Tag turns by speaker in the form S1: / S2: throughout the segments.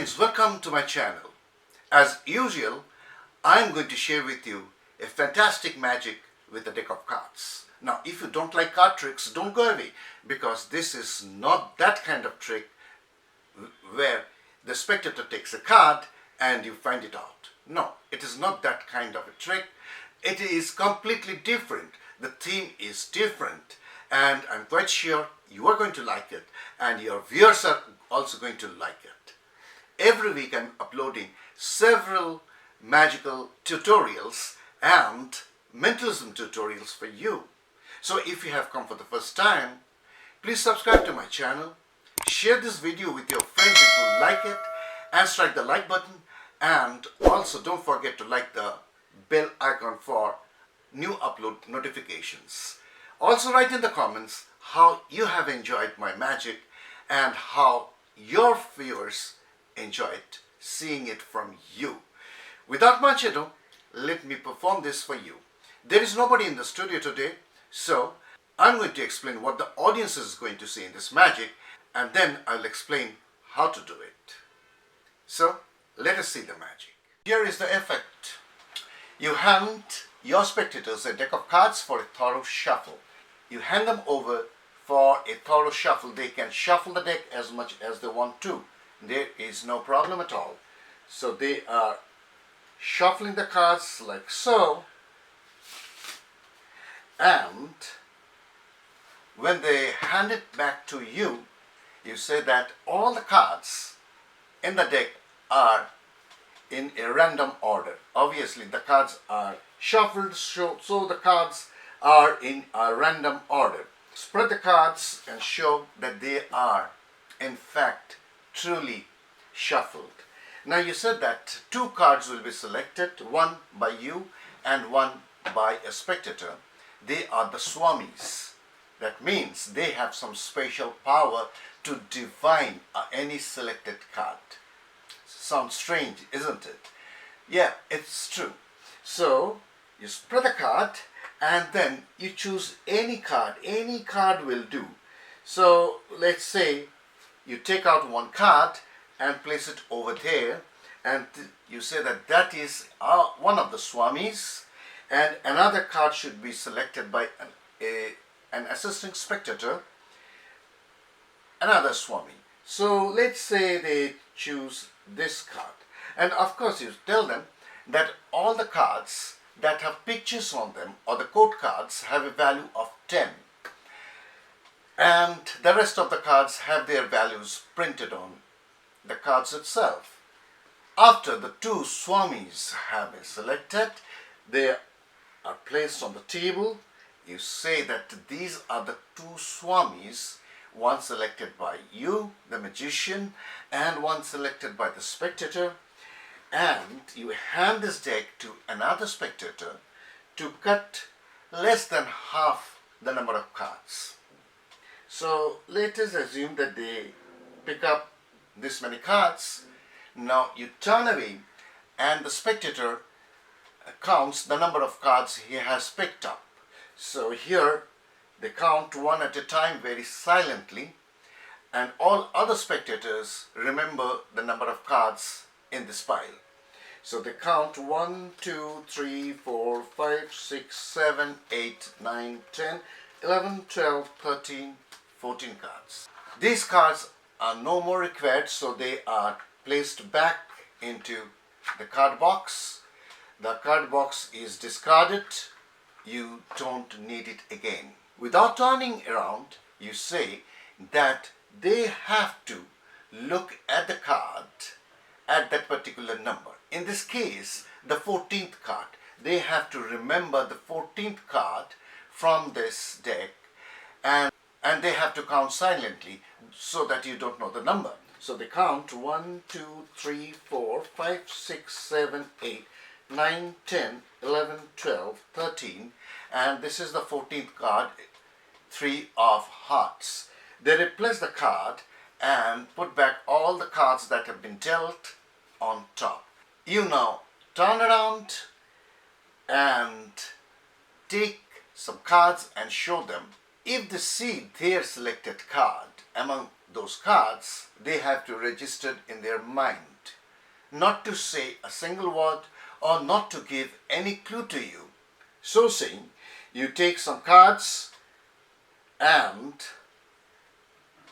S1: friends, welcome to my channel. As usual, I'm going to share with you a fantastic magic with a deck of cards. Now, if you don't like card tricks, don't go away, because this is not that kind of trick where the spectator takes a card and you find it out. No, it is not that kind of a trick. It is completely different. The theme is different, and I'm quite sure you are going to like it, and your viewers are also going to like it. Every week I'm uploading several magical tutorials and mentalism tutorials for you. So if you have come for the first time, please subscribe to my channel, share this video with your friends if you like it, and strike the like button, and also don't forget to like the bell icon for new upload notifications. Also write in the comments how you have enjoyed my magic and how your viewers enjoyed seeing it from you. Without much ado, let me perform this for you. There is nobody in the studio today, so I'm going to explain what the audience is going to see in this magic, and then I'll explain how to do it. So let us see the magic. Here is the effect. You hand your spectators a deck of cards for a thorough shuffle. You hand them over for a thorough shuffle. They can shuffle the deck as much as they want to. There is no problem at all. So they are shuffling the cards like so, and when they hand it back to you, you say that all the cards in the deck are in a random order. Obviously the cards are shuffled, so the cards are in a random order. Spread the cards and show that they are in fact truly shuffled. Now you said that two cards will be selected, one by you and one by a spectator. They are the swamis. That means they have some special power to divine any selected card. Sounds strange, isn't it? Yeah, it's true. So you spread the card and then you choose any card. Any card will do. So let's say you take out one card and place it over there, and you say that that is one of the swamis, and another card should be selected by an assisting spectator, another swami. So let's say they choose this card, and of course you tell them that all the cards that have pictures on them, or the code cards, have a value of 10, and the rest of the cards have their values printed on the cards itself. After the two swamis have been selected, they are placed on the table. You say that these are the two swamis, one selected by you, the magician, and one selected by the spectator, and you hand this deck to another spectator to cut less than half the number of cards. So let us assume that they pick up this many cards. Now you turn away and the spectator counts the number of cards he has picked up. So here they count one at a time very silently, and all other spectators remember the number of cards in this pile. So they count 1, 2, 3, 4, 5, 6, 7, 8, 9, 10, 11, 12, 13, 14 cards. These cards are no more required, so they are placed back into the card box. The card box is discarded. You don't need it again. Without turning around, you say that they have to look at the card at that particular number. In this case, the 14th card. They have to remember the 14th card from this deck, and they have to count silently so that you don't know the number. So they count 1, 2, 3, 4, 5, 6, 7, 8, 9, 10, 11, 12, 13, and this is the 14th card, 3 of hearts. They replace the card and put back all the cards that have been dealt on top. You now turn around and take some cards and show them if they see their selected card among those cards, they have to register in their mind, not to say a single word or not to give any clue to you. So saying, you take some cards and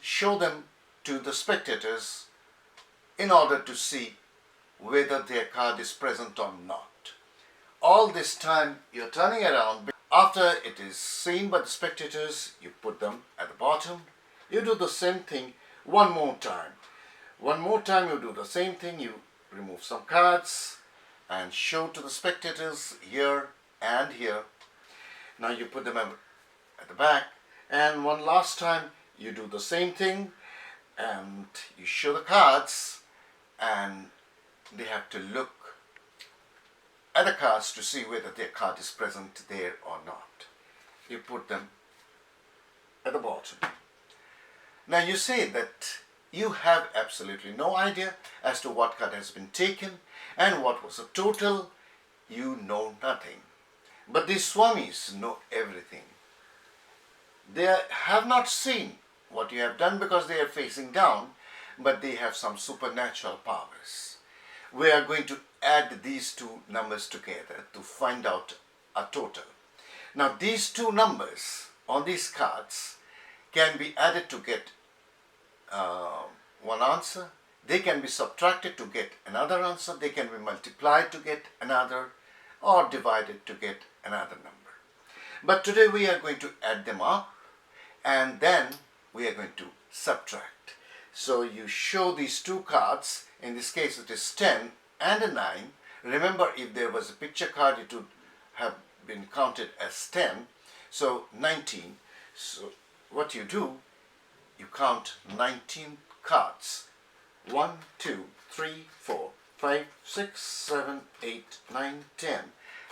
S1: show them to the spectators in order to see whether their card is present or not. All this time you're turning around. After it is seen by the spectators, you put them at the bottom. You do the same thing one more time. One more time you do the same thing. You remove some cards and show to the spectators here and here. Now you put them at the back, and one last time you do the same thing and you show the cards, and they have to look at the cards to see whether their card is present there or not. You put them at the bottom. Now you say that you have absolutely no idea as to what card has been taken and what was the total. You know nothing. But these swamis know everything. They have not seen what you have done because they are facing down, but they have some supernatural powers. We are going to add these two numbers together to find out a total. Now these two numbers on these cards can be added to get one answer. They can be subtracted to get another answer. They can be multiplied to get another, or divided to get another number. But today we are going to add them up, and then we are going to subtract. So you show these two cards. In this case it is 10 and a 9. Remember, if there was a picture card, it would have been counted as 10. So 19. So what you do, you count 19 cards. 1, 2, 3, 4, 5, 6, 7, 8, 9, 10,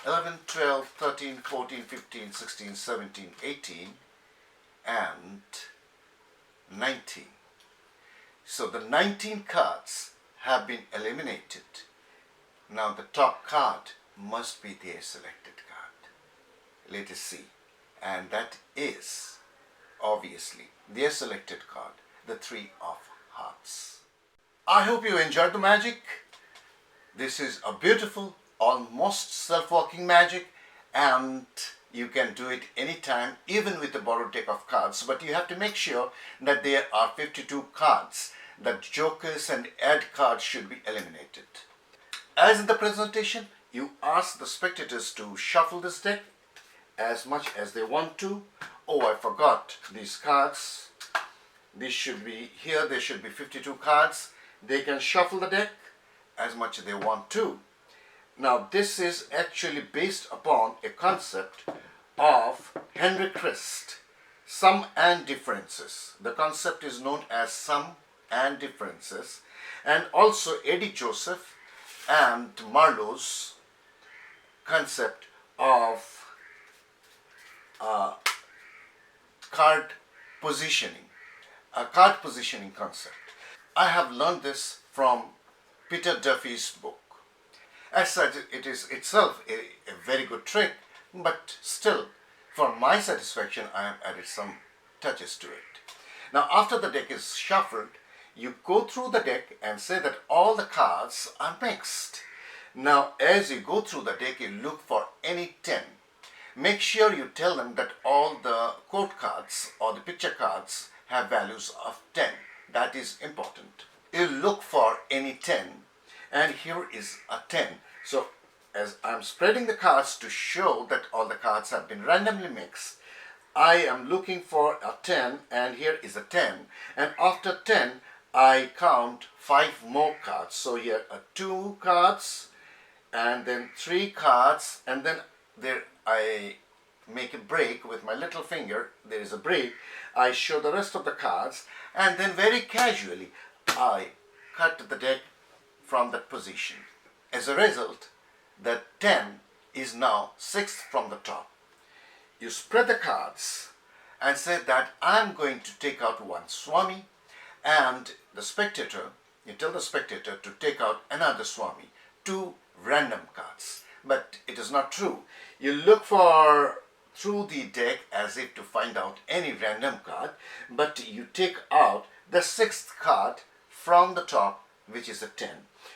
S1: 11, 12, 13, 14, 15, 16, 17, 18, and 19. So the 19 cards have been eliminated. Now the top card must be their selected card. Let us see. And that is obviously their selected card, the 3 of hearts. I hope you enjoyed the magic. This is a beautiful, almost self-working magic, and you can do it anytime, even with a borrowed deck of cards. But you have to make sure that there are 52 cards. The jokers and add cards should be eliminated. As in the presentation, you ask the spectators to shuffle this deck as much as they want to. Oh, I forgot these cards. These should be here. There should be 52 cards. They can shuffle the deck as much as they want to. Now this is actually based upon a concept of Henry Christ, sum and differences. The concept is known as sum and differences, and also Eddie Joseph and Marlowe's concept of card positioning, a card positioning concept. I have learned this from Peter Duffy's book. As such, it is itself a very good trick, but still, for my satisfaction, I have added some touches to it. Now, after the deck is shuffled, you go through the deck and say that all the cards are mixed. Now, as you go through the deck, you look for any 10. Make sure you tell them that all the quote cards or the picture cards have values of 10. That is important. You look for any 10, and here is a 10. So as I'm spreading the cards to show that all the cards have been randomly mixed, I am looking for a 10, and here is a 10. And after 10, I count 5 more cards. So here are 2 cards, and then 3 cards, and then there I make a break with my little finger. There is a break. I show the rest of the cards, and then very casually I cut the deck from that position. As a result, the 10 is now 6th from the top. You spread the cards and say that I'm going to take out one Swami, and the spectator, you tell the spectator to take out another Swami, 2 random cards. But it is not true. You look for through the deck as if to find out any random card, but you take out the sixth card from the top, which is a 10.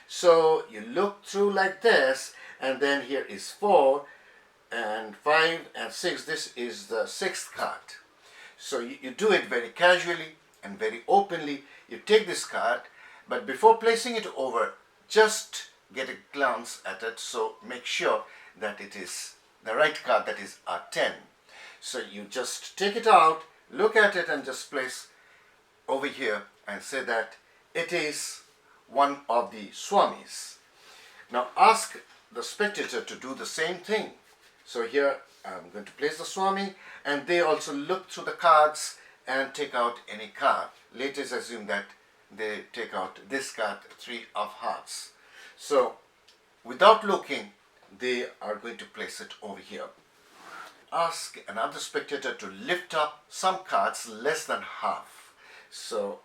S1: So you look through like this, and then here is 4 and 5 and 6. This is the sixth card. So you do it very casually and very openly. You take this card, but before placing it over, just get a glance at it. So make sure that it is the right card, that is a 10. So you just take it out, look at it, and just place over here and say that it is one of the swamis. Now ask the spectator to do the same thing. So here I'm going to place the swami, and they also look through the cards and take out any card. Let us assume that they take out this card, 3 of hearts. So without looking, they are going to place it over here. Ask another spectator to lift up some cards less than half. So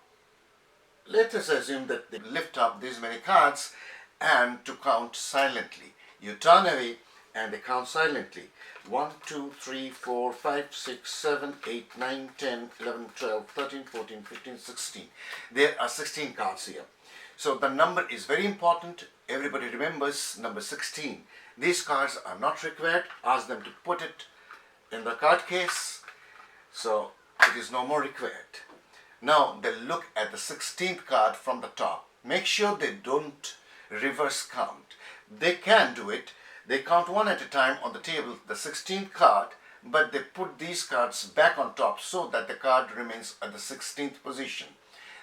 S1: let us assume that they lift up these many cards and to count silently. You turn away and they count silently. 1, 2, 3, 4, 5, 6, 7, 8, 9, 10, 11, 12, 13, 14, 15, 16. There are 16 cards here. So the number is very important. Everybody remembers number 16. These cards are not required. Ask them to put it in the card case. So it is no more required. Now they look at the 16th card from the top. Make sure they don't reverse count. They can do it. They count one at a time on the table, the 16th card, but they put these cards back on top so that the card remains at the 16th position.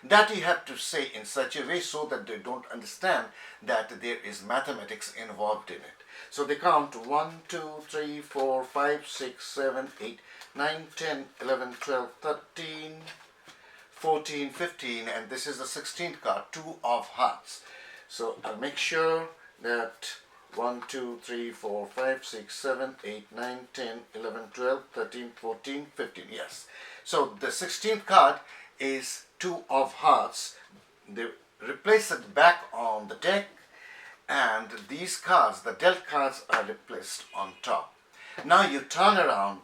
S1: That you have to say in such a way so that they don't understand that there is mathematics involved in it. So they count 1, 2, 3, 4, 5, 6, 7, 8, 9, 10, 11, 12, 13, 14, 15, and this is the 16th card, 2 of hearts. So I'll make sure that 1, 2, 3, 4, 5, 6, 7, 8, 9, 10, 11, 12, 13, 14, 15. Yes. So the 16th card is 2 of hearts. They replace it back on the deck, and these cards, the dealt cards, are replaced on top. Now you turn around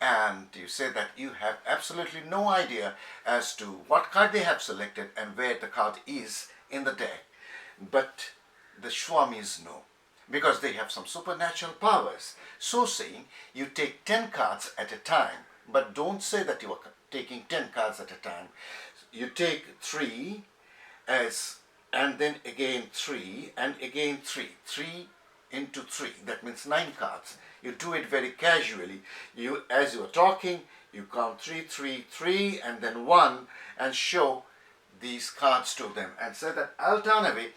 S1: and you say that you have absolutely no idea as to what card they have selected and where the card is in the deck. But the swamis know, because they have some supernatural powers. So saying, you take 10 cards at a time, but don't say that you are taking 10 cards at a time. You take 3 and then again 3 and again 3. 3 into 3, that means 9 cards. You do it very casually. As you are talking, you count 3, 3, 3 and then 1 and show these cards to them and say that I'll turn away.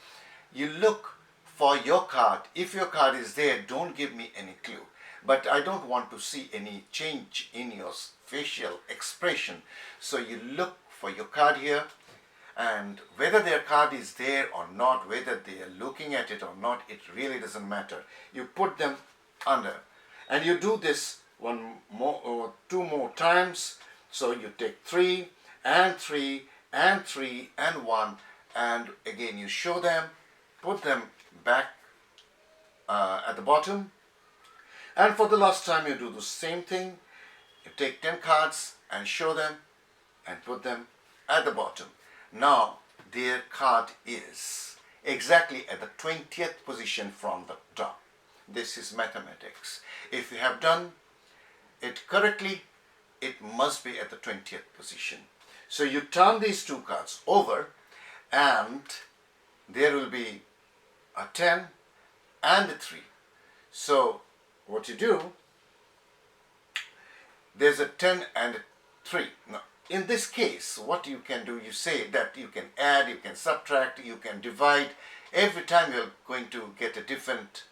S1: You look for your card. If your card is there, don't give me any clue. But I don't want to see any change in your facial expression. So you look for your card here, and whether their card is there or not, whether they are looking at it or not, it really doesn't matter. You put them under, and you do this 1 more or 2 more times. So you take 3 and 3 and 3 and 1, and again you show them, put them back at the bottom, and for the last time you do the same thing. You take 10 cards and show them and put them at the bottom. Now their card is exactly at the 20th position from the top. This is mathematics. If you have done it correctly, it must be at the 20th position. So you turn these 2 cards over, and there will be a 10 and a 3. So what you do, there's a 10 and a 3. Now in this case, what you can do, you say that you can add, you can subtract, you can divide. Every time you're going to get a different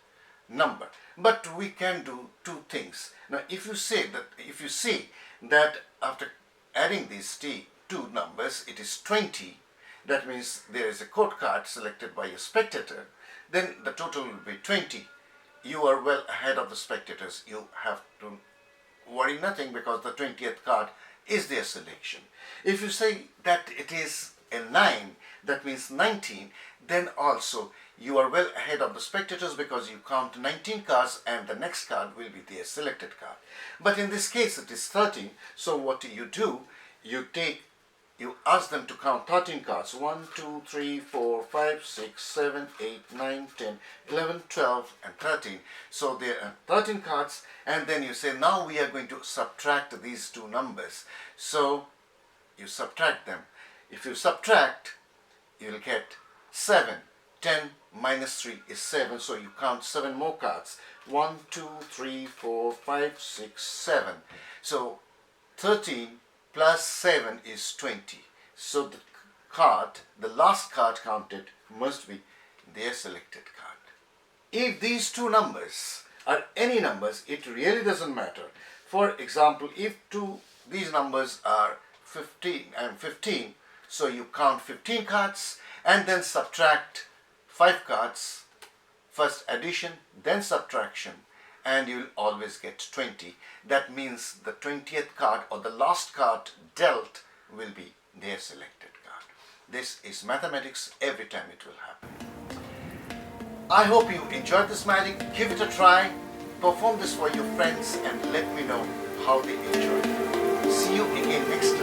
S1: number. But we can do 2 things. Now if you see that after adding these 2 numbers, it is 20, that means there is a code card selected by a spectator, then the total will be 20. You are well ahead of the spectators. You have to worry nothing because the 20th card is their selection. If you say that it is a 9, that means 19, then also you are well ahead of the spectators because you count 19 cards and the next card will be their selected card. But in this case it is 13, so what do? You ask them to count 13 cards. 1, 2, 3, 4, 5, 6, 7, 8, 9, 10, 11, 12 and 13. So there are 13 cards, and then you say now we are going to subtract these two numbers. So you subtract them. If you subtract, you will get 7. 10 minus 3 is 7, so you count 7 more cards. 1, 2, 3, 4, 5, 6, 7. So 13 plus 7 is 20. So the last card counted must be their selected card. If these two numbers are any numbers, it really doesn't matter. For example, if these numbers are 15 and 15, so you count 15 cards and then subtract 5 cards, first addition, then subtraction, and you'll always get 20. That means the 20th card or the last card dealt will be their selected card. This is mathematics, every time it will happen. I hope you enjoyed this magic. Give it a try, perform this for your friends and let me know how they enjoy it. See you again next time.